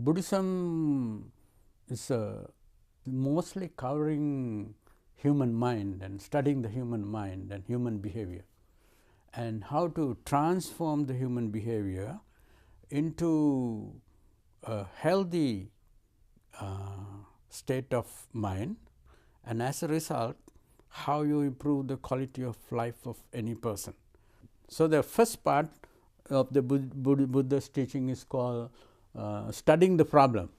Buddhism is mostly covering human mind and studying the human mind and human behavior, and how to transform the human behavior into a healthy state of mind, and as a result how you improve the quality of life of any person. So, the first part of the Buddha's teaching is called studying the problem,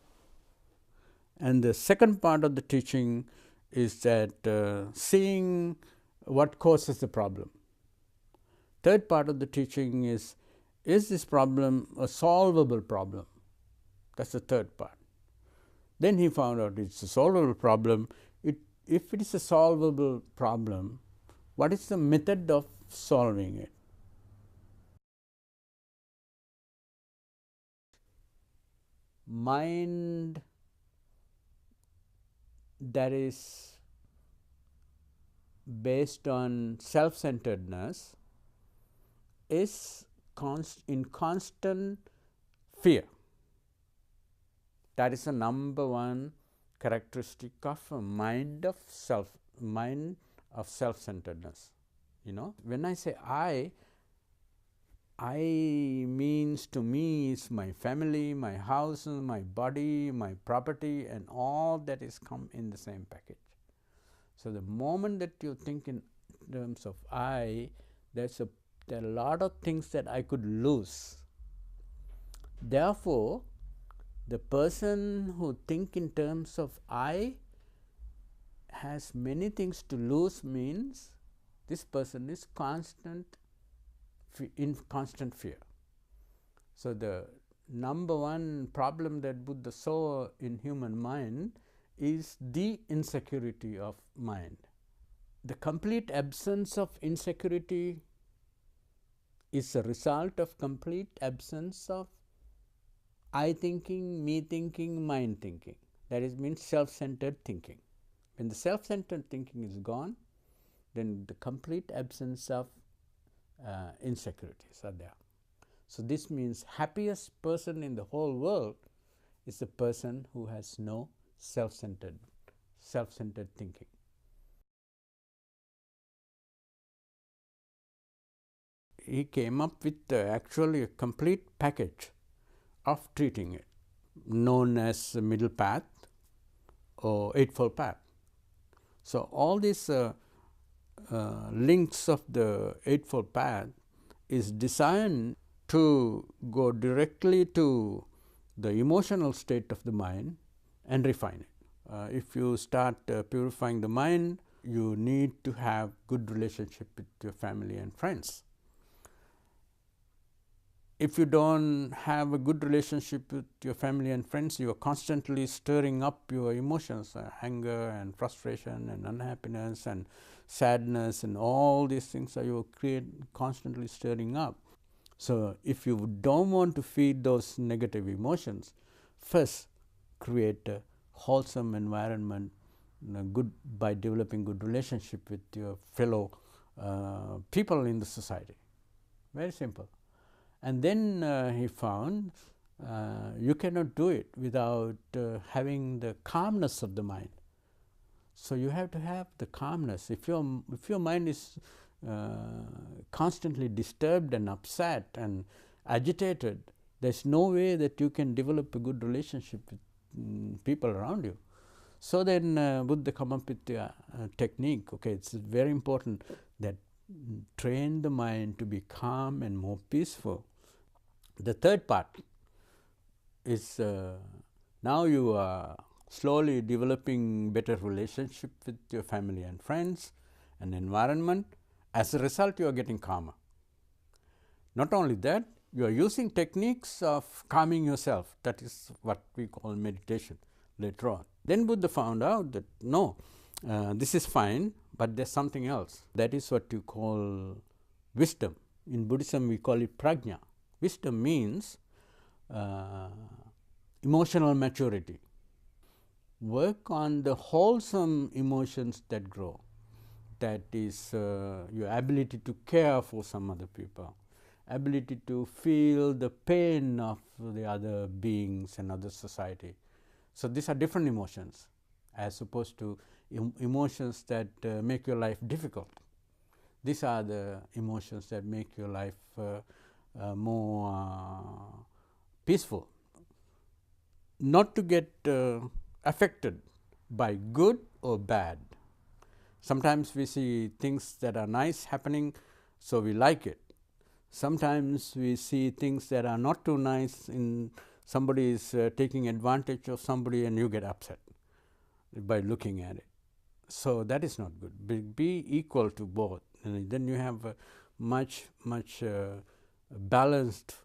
and the second part of the teaching is that seeing what causes the problem. Third part of the teaching is this problem a solvable problem? That is the third part. Then he found out it is a solvable problem. If it is a solvable problem, what is the method of solving it? Mind that is based on self-centeredness is in constant fear. That is the number one characteristic of a mind of self-centeredness. You know, when I say I means to me is my family, my house, my body, my property, and all that is come in the same package. So, the moment that you think in terms of I, there are a lot of things that I could lose. Therefore, the person who think in terms of I has many things to lose, means this person is in constant fear. So, the number one problem that Buddha saw in human mind is the insecurity of mind. The complete absence of insecurity is a result of complete absence of I thinking, me thinking, mind thinking. That is means self-centered thinking. When the self-centered thinking is gone, then the complete absence of insecurities are there. So, this means happiest person in the whole world is the person who has no self-centered thinking. He came up with actually a complete package of treating it, known as the middle path or eightfold path. So, all these links of the eightfold path is designed to go directly to the emotional state of the mind and refine it. If you start purifying the mind, you need to have good relationship with your family and friends. If you don't have a good relationship with your family and friends, you are constantly stirring up your emotions, anger and frustration and unhappiness and sadness, and all these things are you constantly stirring up. So, if you don't want to feed those negative emotions, first create a wholesome environment, good by developing good relationship with your fellow people in the society. Very simple. And then he found you cannot do it without having the calmness of the mind. So, you have to have the calmness. If your mind is constantly disturbed and upset and agitated, there is no way that you can develop a good relationship with people around you. So, then Buddha come up with a technique. Okay, it is very important that train the mind to be calm and more peaceful. The third part is now you are slowly developing better relationship with your family and friends and environment. As a result, you are getting calmer. Not only that, you are using techniques of calming yourself. That is what we call meditation later on. Then Buddha found out that no, this is fine, but there is something else. That is what you call wisdom. In Buddhism, we call it prajna. Wisdom means emotional maturity. Work on the wholesome emotions that grow. That is your ability to care for some other people, ability to feel the pain of the other beings and other society. So these are different emotions as opposed to emotions that make your life difficult. These are the emotions that make your life more peaceful. Not to get affected by good or bad. Sometimes we see things that are nice happening, so we like it. Sometimes we see things that are not too nice, in somebody is taking advantage of somebody and you get upset by looking at it. So that is not good. Be equal to both, and then you have a much balanced,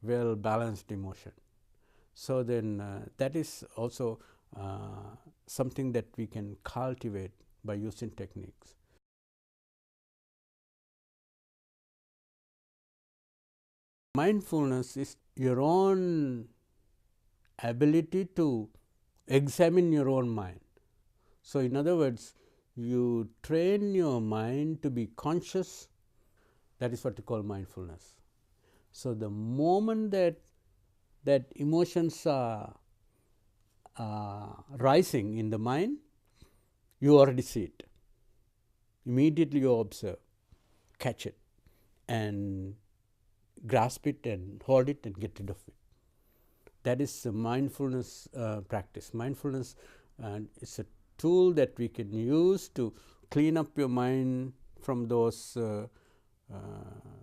well balanced emotion. So then that is also something that we can cultivate by using techniques. Mindfulness is your own ability to examine your own mind. So in other words, you train your mind to be conscious. That is what we call mindfulness. So the moment that emotions are rising in the mind, you already see it. Immediately you observe, catch it, and grasp it and hold it and get rid of it. That is a mindfulness practice. Mindfulness is a tool that we can use to clean up your mind from those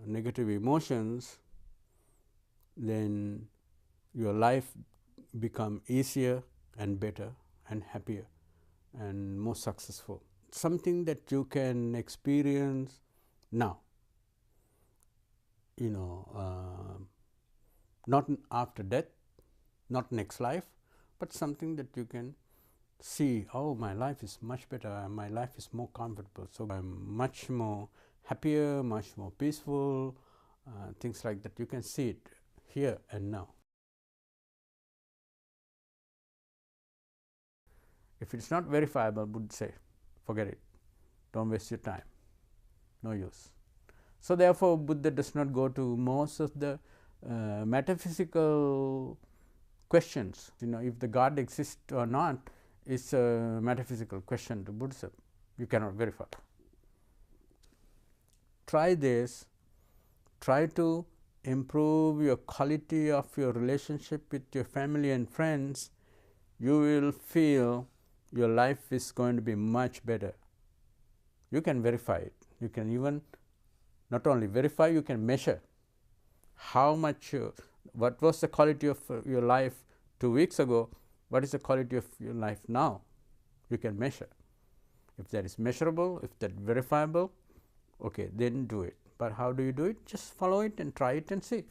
negative emotions. Then your life become easier and better and happier and more successful. Something that you can experience now, not after death, not next life, but something that you can see, oh, my life is much better, my life is more comfortable, so I'm much more happier, much more peaceful, things like that. You can see it here and now. If it's not verifiable, Buddha say, forget it, don't waste your time, no use. So therefore, Buddha does not go to most of the metaphysical questions. If the God exists or not is a metaphysical question to Buddhism. You cannot verify. Try this. Try to improve your quality of your relationship with your family and friends. You will feel your life is going to be much better. You can verify it. You can even not only verify, you can measure how much, what was the quality of your life 2 weeks ago, what is the quality of your life now. You can measure. If that is measurable, if that verifiable, okay, then do it. But how do you do it? Just follow it and try it and see.